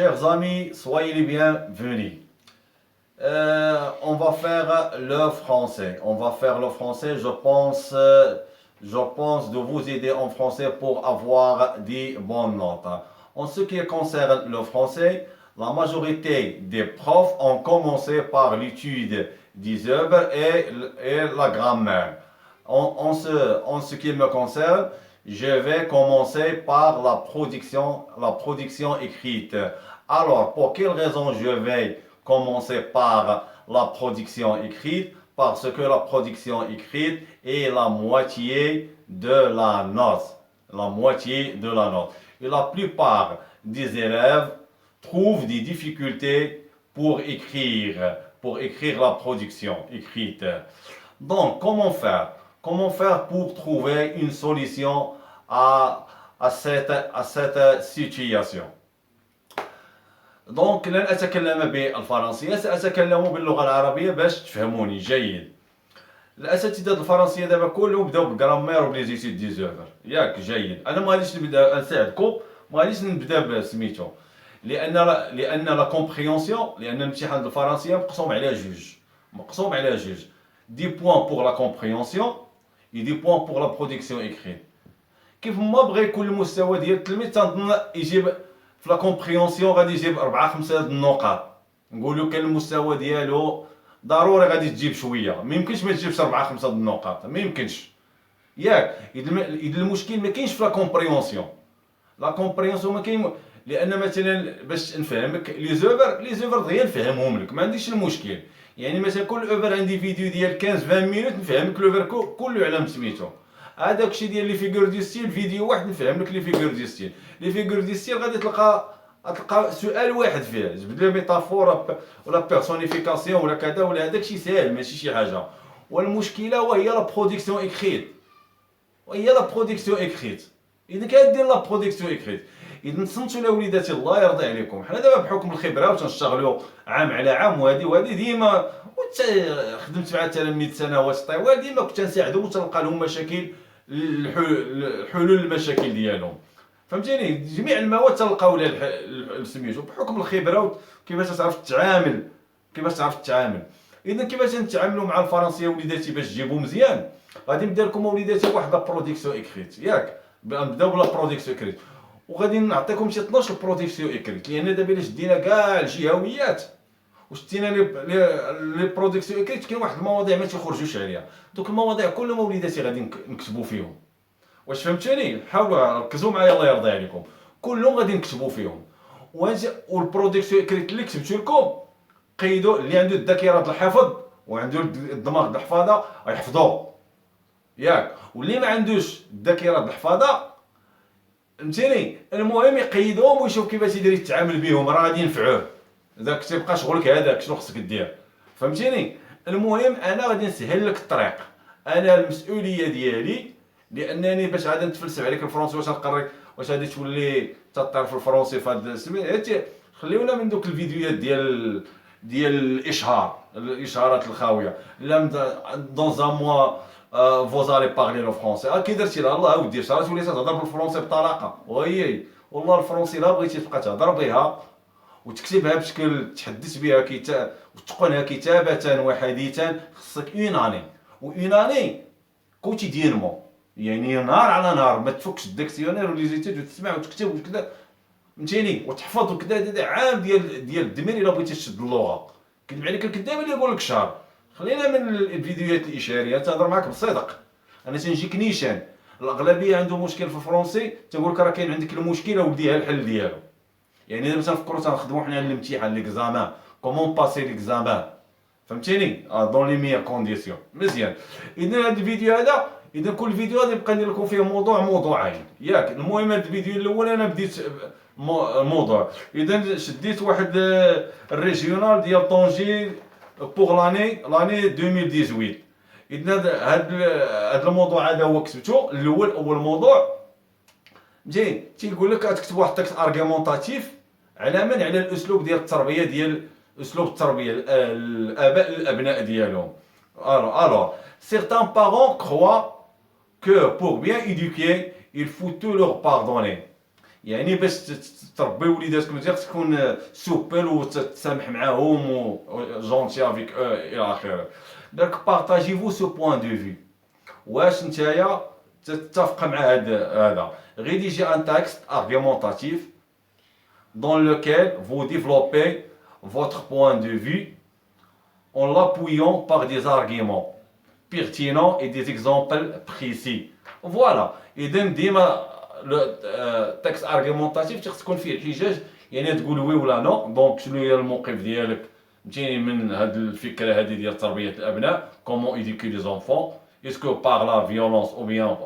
Chers amis, soyez les bienvenus. On va faire le français. On va faire le français. Je pense de vous aider en français pour avoir des bonnes notes. En ce qui concerne le français, la majorité des profs ont commencé par l'étude des œuvres et la grammaire. En ce qui me concerne, je vais commencer par la production écrite. Alors, pour quelle raison je vais commencer par la production écrite? Parce que la production écrite est la moitié de la note. La moitié de la note. Et la plupart des élèves trouvent des difficultés pour écrire la production écrite. Donc, comment faire? Comment faire pour trouver une solution à cette situation? دونك لن أتكلم بالفرنسية، سأتكلم باللغة العربية باش تفهموني جيد. الأساتذة الفرنسية دابا كلهم بداو بالغرامير وبليزيتود دي زوفر، ياك جيد. أنا ما غاديش نبدا نساعدكم، ما غاديش نبدا بسميتو، لأن لا كومبريونسيون، لأن الامتحان الفرنسية مقسوم على جوج. دي بوان بور لا كومبريونسيون et des points pour la production écrite. كيف ما بغى يكون المستوى ديال التلميذ تنظن يجيب في لا كومبريونسيون غادي يجيب 4-5 النقاط. نقولوا كان المستوى ديالو ضروري غادي تجيب شويه، ما يمكنش ما تجيبش 4-5 النقاط، ما يمكنش. ياك اذا المشكل ما كاينش في لا كومبريونسيون. لا كومبريونسيون ما كاين، لان مثلا باش نفهمك لي زوفر دغيا نفهمهم لك، ما عنديش المشكل. يعني مثلا كل اوفر عندي فيديو ديال 15-20 مينوت نفهمك لوفر كله على سميتو. هذاك الشيء ديال لي فيغور دو ستيل فيديو واحد نفهم لك لي فيغور دو ستيل. لي فيغور دو ستيل غادي تلقى سؤال واحد فيه، جبد لي ميتافور ولا بيرسونيفيكاسيون ولا كذا ولا هذاك شي ساهل ماشي شي حاجه. والمشكله وهي لا برودكسيون اكريت. اذا كدير لا برودكسيون اكريت، اذا تصنتوا لوليداتي الله يرضي عليكم، حنا دابا بحكم الخبره وتنشتغلوا عام على عام، وهذه ديما خدمت مع التلاميذ سنوات طوال، ديما كنت نساعدهم وتلقى لهم مشاكل، حلول المشاكل ديالهم. فهمتيني؟ جميع المواد تلقاو لها سميتو بحكم الخبره وكيفاش تعرف تتعامل. اذا كيفاش نتعاملوا مع الفرنسيه وليداتي باش تجيبوا مزيان؟ غادي ندير لكم وليداتي واحد لا برودكسيون اكريت، ياك نبداو بلا برودكسيون اكريت، وغادي نعطيكم شي 12 برودكسيون اكريت، لان دابا الا شدينا كاع الجهويات وشتينا لي برودكسيون اكريت كاين واحد المواضيع ما تيخرجوش عليها. دوك المواضيع كلهم وليداتي غادي نكتبوا فيهم. واش فهمتوني؟ حاولوا ركزوا معايا الله يرضي عليكم، كلهم غادي نكتبوا فيهم. والبرودكسيون اكريت اللي كتبت لكم قيدوا، اللي عنده الذاكره د الحفظ وعنده الدماغ د الحفاظه يحفظوا، ياك. واللي ما عندوش الذاكره د الحفاظه فهمتيني، المهم يقيدهم ويشوف كيفاش يدير يتعامل بهم، راه غادي ينفعوه. داك تيبقى شغلك هذاك شنو خصك دير، فهمتيني. المهم انا غادي نسهل لك الطريق، انا المسؤوليه ديالي، لانني باش غادي نتفلسف عليك الفرونسي واش نقري، واش غادي تولي تطير في الفرونسي في هذا السميت. خليونا من دوك الفيديوهات ديال الاشهارات الخاويه. لا دون ان موا فوز الي بارلي لو فرونسي، كي درتي لها الله ودي راه تولي تهضر بالفرونسي بطلاقه. وي والله الفرونسي لا بغيتي تبقى تهضر بها وتكتبها بشكل تحدث بها وتقنها كتابه وحديثا، خصك اون اني كوتيدينمون، يعني نهار على نهار ما تفكش الديكسيونير وليزيتود وتسمع وتكتب وكذا، فهمتيني، وتحفظ وكذا. عام ديال الدمير الا بغيتي تشد اللغه. كذب عليك الكذاب اللي يقول لك شهر. خلينا من الفيديوهات الاشاريه، تهضر معاك بصدق. انا تنجيك نيشان، الاغلبيه عنده مشكل في الفرونسي تنقول لك راه كاين عندك المشكله وديها الحل ديالو. يعني دابا تنفكروا تنخدموا حنا على الامتحان ليكزامان، كومون باسي ليكزامان، فهمتيني، دون لي ميير كونديسيون. مزيان. اذا هذا الفيديو هذا، اذا كل فيديو غادي نبقى ندير لكم فيه موضوعين، ياك. المهم هذا الفيديو الاول انا بديت موضوع. اذا شديت واحد الريجيونال ديال طونجي بوغ لاني 2018. اذا هذا الموضوع هذا هو كتبته اول موضوع. زين تيقول لك تكتب واحد تكست ارغيومونطاتيف على الاسلوب ديال التربيه، ديال اسلوب التربيه الاباء للابناء ديالهم. Alors, certains parents croient que pour bien éduquer, il faut tout leur pardonner. يعني باش تربي وليداتك مزيان خصك تكون سوبل وتتسامح معاهم جونتي افيك او الى اخره. دونك بارطاجي فو سو بوين دو في. واش نتايا تتفق مع هذا؟ rédigez un texte argumentatif dans lequel vous développez votre point de vue en l'appuyant par des arguments pertinents et des exemples précis. Voilà. إذا ديما التكست ارغيمونتاتيف خص تكون فيه احتجاج، يعني تقول وي ولا نو. دونك شنو هي الموقف ديالك فهمتيني من هاد الفكره هذه ديال تربيه الابناء، كومون ايديكي لي زونفون، اسكو باغ لا فيولونس او بيان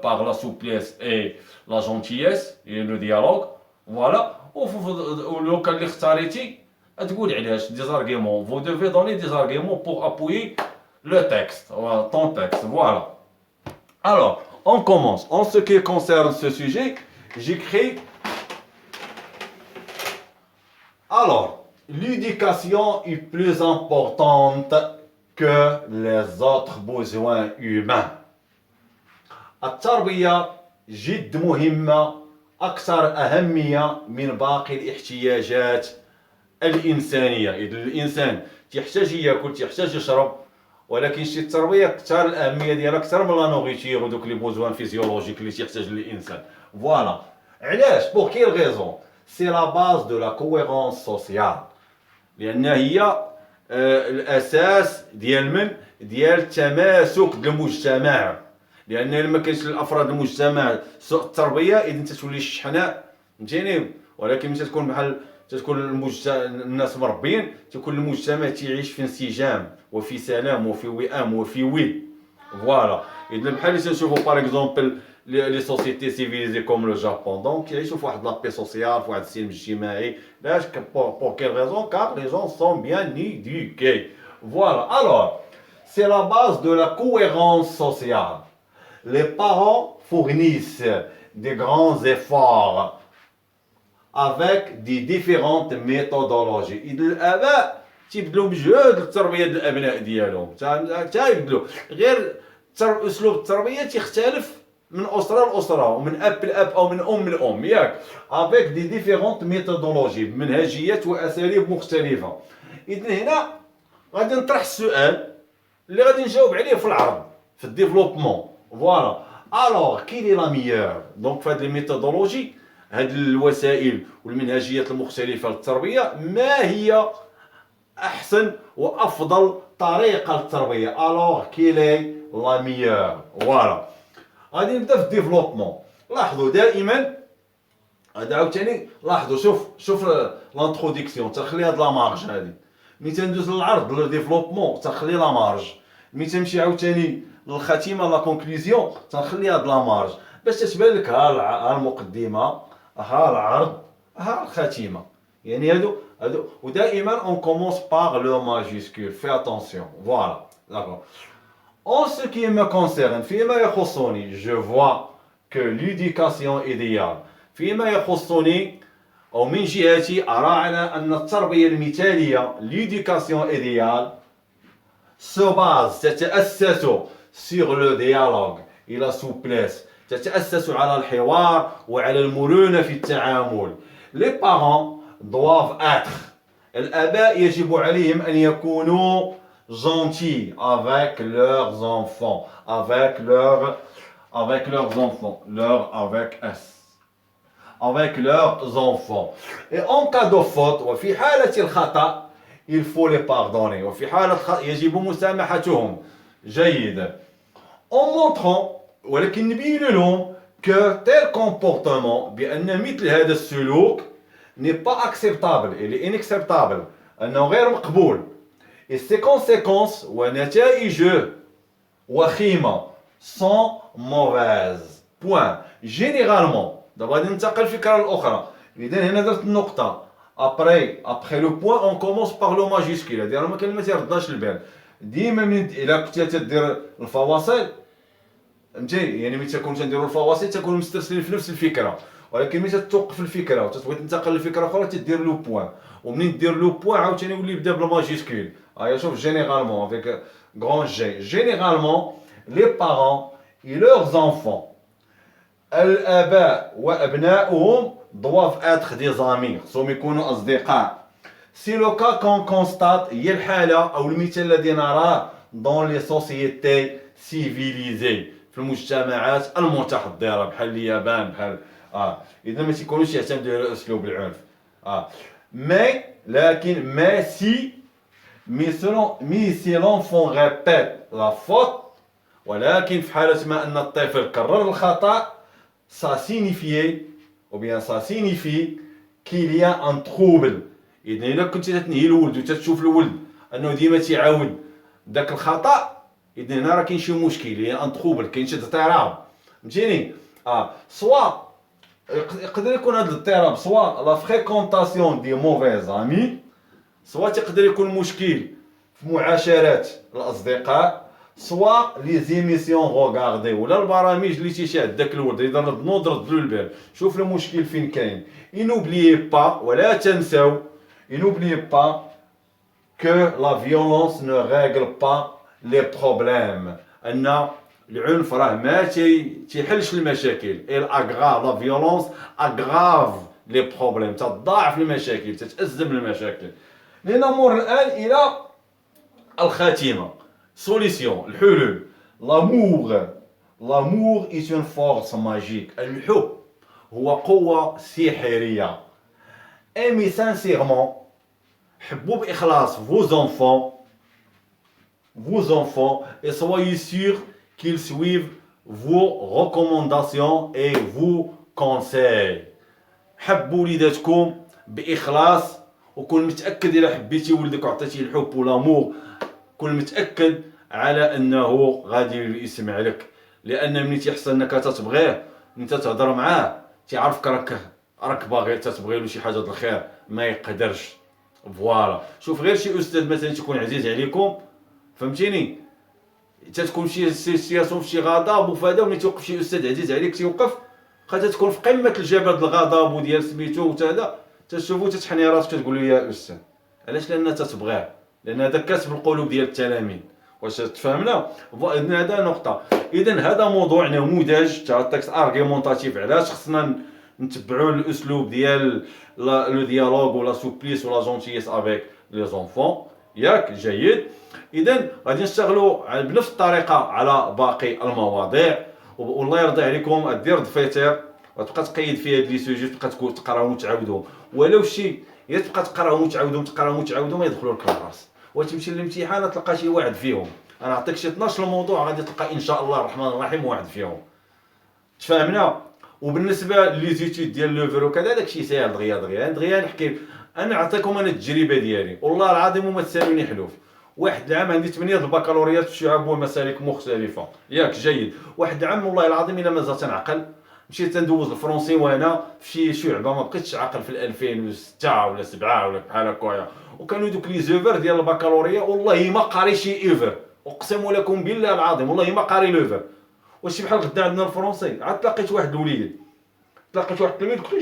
باغ لا سوبليس اي لا جونتييس اي لو ديالوغ. فوالا. ولو كان اللي اختاريتي تقول علاش دي زارغيمون، فو دوفي دوني دي زارغيمون بور ابويي لو تكست طون تكست. فوالا. Alors, on commence. En ce qui concerne ce sujet, j'écris. Alors, l'éducation est plus importante que les autres besoins humains. التربية جد مهمة، أكثر أهمية من باقي الاحتياجات الإنسانية. إذا الإنسان تحتاج ياكل، تحتاج يشرب، ولكن شي التربيه اكثر الاهميه ديالها اكثر من لا نوغيتير ودوك لي بوزوان فيزيولوجيك اللي تيحتاج الانسان. فوالا. علاش؟ بور كيل غيزون؟ سي لا باز دو لا كويرونس سوسيال، لان هي الاساس ديال تماسك المجتمع. لان لما كاينش الافراد المجتمع سوء التربيه اذا تتولي الشحناء فهمتيني. ولكن ملي تكون بحال تكون الناس مربيين، تكون المجتمع تعيش في انسجام وفي سلام وفي وئام وفي ود. فوالا. اذا بحال اللي تنشوفوا باغ اكزومبل لي سوسيتي سيفيليزي كوم لو جابون، دونك يعيشوا في واحد لابي سوسيال، في واحد السلم اجتماعي. علاش؟ بور كيل ريزون؟ كار لي جون سون بيان ايديكي. فوالا. الوغ سي لا باز دو لا كويرونس سوسيال. Les parents fournissent des grands efforts avec des différentes méthodologies. إذا الآباء تيبذلوا مجهود لتربية الأبناء ديالهم، تيبذلوا غير أسلوب التربية تيختلف من أسرة لأسرة ومن أب لأب أو من أم لأم، ياك؟ avec des différentes méthodologies، بمنهجيات وأساليب مختلفة. إذا هنا غادي نطرح السؤال اللي غادي نجاوب عليه في العرض في الديفلوبمون. فوالا. الوغ كي لي لا ميور؟ دونك في هاد لي ميثودولوجي، هاد الوسائل والمنهجيات المختلفه للتربيه، ما هي احسن وافضل طريقه للتربيه؟ الوغ كي لي لا ميور؟ فوالا. غادي نبدا في الديفلوبمون. لاحظوا دائما هذا عاوتاني، لاحظوا شوف لانتروديكسيون تنخلي هاد لا مارج هادي. ملي تندوز للعرض لو ديفلوبمون تنخلي لا مارج. ملي تمشي عاوتاني للخاتمه لا كونكلوزيون تنخلي هاد لا مارج باش تتبان لك ها المقدمه، ها العرض، ها الخاتمه. يعني هادو ودائما اون كومونس باغ لو ماجيسكول. في اتونسيون. فوالا. داكور. En ce qui me concerne، فيما يخصني، je vois que l'éducation idéale، فيما يخصني أو من جهتي أرى أن التربية المثالية l'éducation idéale se base، تتأسس sur le dialogue et la souplesse، تتأسس على الحوار وعلى المرونة في التعامل. Les parents doivent être، الآباء يجب عليهم أن يكونوا gentils avec leurs enfants، avec leurs enfants، avec leurs enfants. Et en cas de faute، وفي حالة الخطأ، il faut les pardonner، وفي حالة يجب مسامحتهم. جيد. En montrant، ولكن نبين لهم que tel comportement، بأن مثل هذا السلوك n'est pas acceptable، il est inacceptable، أنه غير مقبول. Et ses conséquences ونتائجه وخيمة sont mauvaises. point. Généralement. دابا غادي ننتقل للفكرة الأخرى. إذا هنا درت النقطة. Après le point on commence par le majuscule. هذه راه ما كلمة تيرداش البال. ديما إلا كنتي تدير الفواصل فهمتي، يعني ملي تكون تنديروا الفواصل تكونوا مسترسلين في نفس الفكرة، ولكن ملي تتوقف الفكرة وتتبغي تنتقل لفكرة أخرى تدير لو بوان، ومنين دير لو بوان عاوتاني يولي يبدا بالماجيسكول. هيا شوف généralement avec grand G. Généralement les parents et leurs enfants الاباء وابنائهم doivent être des amis، خصهم يكونوا اصدقاء. سي لو كا كون كونستات، هي الحاله او المثال الذي نراه دون لي سوسيتي سيفيليزي، في المجتمعات المتحضره بحال اليابان بحال اذا ما تيكونوش يعتمدوا على اسلوب العنف. مي لكن ما سي مي سي لونفون ريبيت لا فوت، ولكن في حالة ما أن الطفل كرر الخطأ ça signifie ou bien ça signifie qu'il y a un trouble. إذا إلا كنت تتنهي الولد وتتشوف الولد أنه ديما تيعاود داك الخطأ، إذا هنا راه كاين شي مشكل، هي ان تروبل، كاين شي اضطراب، فهمتيني؟ سوا يقدر يكون هذا الاضطراب سوا لا فريكونطاسيون دي موفيز امي، سوا تقدر يكون مشكل في معاشرات الأصدقاء، سوا لي زيميسيون غوغاردي ولا البرامج اللي تيشاهد داك الولد يضرب نوض رد له البال، شوف المشكل فين كاين. انوبليي با ولا تنساو، انوبليي با que la violence ne règle pas les problèmes، ان العنف راه ما تيحلش المشاكل، il aggrave la violence aggrave les problèmes، تضاعف المشاكل، تتأزم المشاكل. لنمر الآن إلى الخاتمة، solution، الحلول. l'amour est une force magique، الحب هو قوة سحرية. aimez sincèrement، حبوا بإخلاص vos enfants et soyez sûrs qu'ils suivent vos recommandations et vos conseils. حبوا وليداتكم بإخلاص، وكون متأكد إلا حبيتي ولدك وعطيتيه الحب والامور، كون متأكد على أنه غادي يسمع لك، لأن ملي تيحس أنك تتبغيه، ملي تتهضر معاه تيعرفك راك باغي تتبغي له شي حاجة د الخير، ما يقدرش. فوالا، شوف غير شي أستاذ مثلا تيكون عزيز عليكم، فهمتيني، تتكون شي سياسيون في شي غضب وفهذا، وملي توقف شي أستاذ عزيز عليك تيوقف، بقا تكون في قمة الجبل د الغضب وديال سميتو وهذا، تشوفو تتحني راسك تقول له يا أستاذ، علاش؟ لأن تتبغيه، لأن هذا كسب القلوب ديال التلاميذ. واش تفهمنا؟ إذن هذا نقطة. إذن هذا موضوع نموذج تاع التكست ارغيمونطاتيف، علاش خصنا نتبعوا الأسلوب ديال لو ديالوغ ولا سوبليس ولا جونتييس افيك لي زونفون، ياك؟ جيد. إذن غادي نشتغلوا بنفس الطريقة على باقي المواضيع، والله يرضي عليكم دير دفيتير وتبقى تقيد فيه هاد لي سوجي، تبقى تقراهم وتعاودهم، ولو شي يا تبقى تقراهم وتعاودهم ما يدخلوا لك الراس، وتمشي للامتحان تلقى شي واحد فيهم. انا نعطيك شي 12 الموضوع غادي تلقى ان شاء الله الرحمن الرحيم واحد فيهم. تفاهمنا؟ وبالنسبه لي زيتود ديال لوفر وكذا داكشي ساهل، دغيا نحكي. انا نعطيكم انا التجربه ديالي، والله العظيم وما تسالوني حلوف. واحد العام عندي 8 البكالوريات في شعب ومسالك مختلفه، ياك؟ جيد. واحد العام والله العظيم الا مازال تنعقل، مشيت ندوز الفرونسي وانا في شي شعبه ما بقيتش عاقل في 2006 ولا 7 ولا بحال هكايا، وكانوا دوك لي زوفر ديال البكالوريا والله ما قاري شي ايفر، اقسم لكم بالله العظيم والله ما قاري لوفر. واش بحال غدا عندنا الفرونسي، عاد تلاقيت واحد الوليد، تلاقيت واحد التلميذ، قلت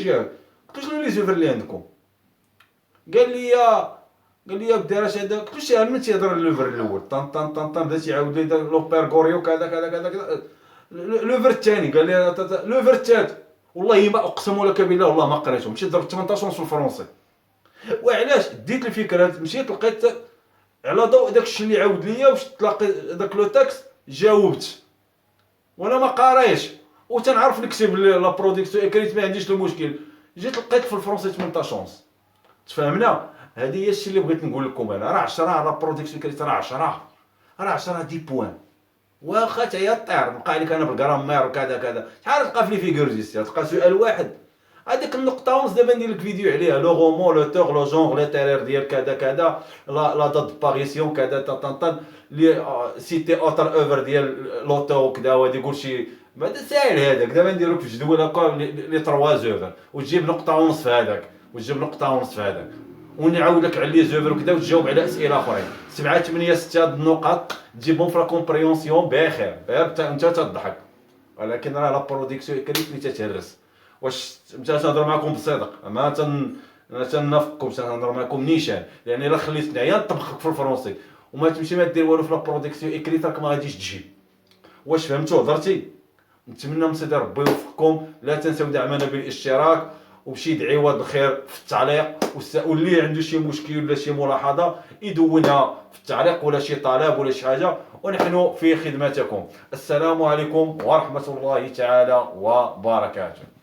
له شنو لي زوفر اللي عندكم؟ قال لي بدي راه هذا، قلت له شحال من تيهضر اللوفر الاول طن طن طن طن، بدا تيعاود لي لوبيرغوريو كذا كذا كذا كذا. لوفر الثاني قال لي لوفر الثالث، والله ما اقسم لك بالله والله ما قريتهم، مشيت ضربت 18 في الفرونسي. وعلاش ديت الفكره؟ مشيت لقيت على ضوء داكشي اللي عاود ليا، واش تلاقي داك لو تاكس جاوبت وانا ما قاريش، وتنعرف نكتب لا برودكسيون اكريت، ما عنديش المشكل. جيت لقيت في الفرونسي 18. تفهمنا؟ هذه هي الشيء اللي بغيت نقول لكم انا، راه 10 لا برودكسيون اكريت، راه 10 10 بوان، واخا تعيا طير نبقى عليك انا بالجرامير وكذا كذا. شحال تلقى في لي فيغورجيستير، تلقى سؤال واحد، هذيك النقطه ونص دابا ندير لك فيديو عليها، لو رومون لو تور لو جونغ ليتيرير ديال كذا كذا، لا دات باريسيون كذا طن لي سيتي اوتر اوفر ديال لوتور وكذا، وهادي كلشي بعد ساهل. هذاك دابا ندير لك في جدول هكا لي 3 زوفر، وتجيب نقطه ونص في هذاك، وتجيب نقطه ونص في هذاك، ونعاود لك على لي زوفر وكذا، وتجاوب على اسئله اخرين. 7 8 6 النقط تجيبهم في لا كومبريونسيون بخير، انت تضحك، ولكن راه لا برودكسيون كريت اللي تتهرس. واش تنهضر معكم بصدق، ما تنافقكم، تنهضر معكم نيشان، لان الا خليتني عيا نطبخك في الفرونسي وما تمشي ما دير والو في لا برودكسيون اكريت، راك ما غاديش تجيب. واش فهمتوا هضرتي؟ نتمنى من سيدي ربي يوفقكم. لا تنسوا دعمنا بالاشتراك وبشي دعيوات الخير في التعليق، واللي عنده شي مشكل ولا شي ملاحظه يدونها في التعليق ولا شي طلب ولا شي حاجه، ونحن في خدمتكم. السلام عليكم ورحمه الله تعالى وبركاته.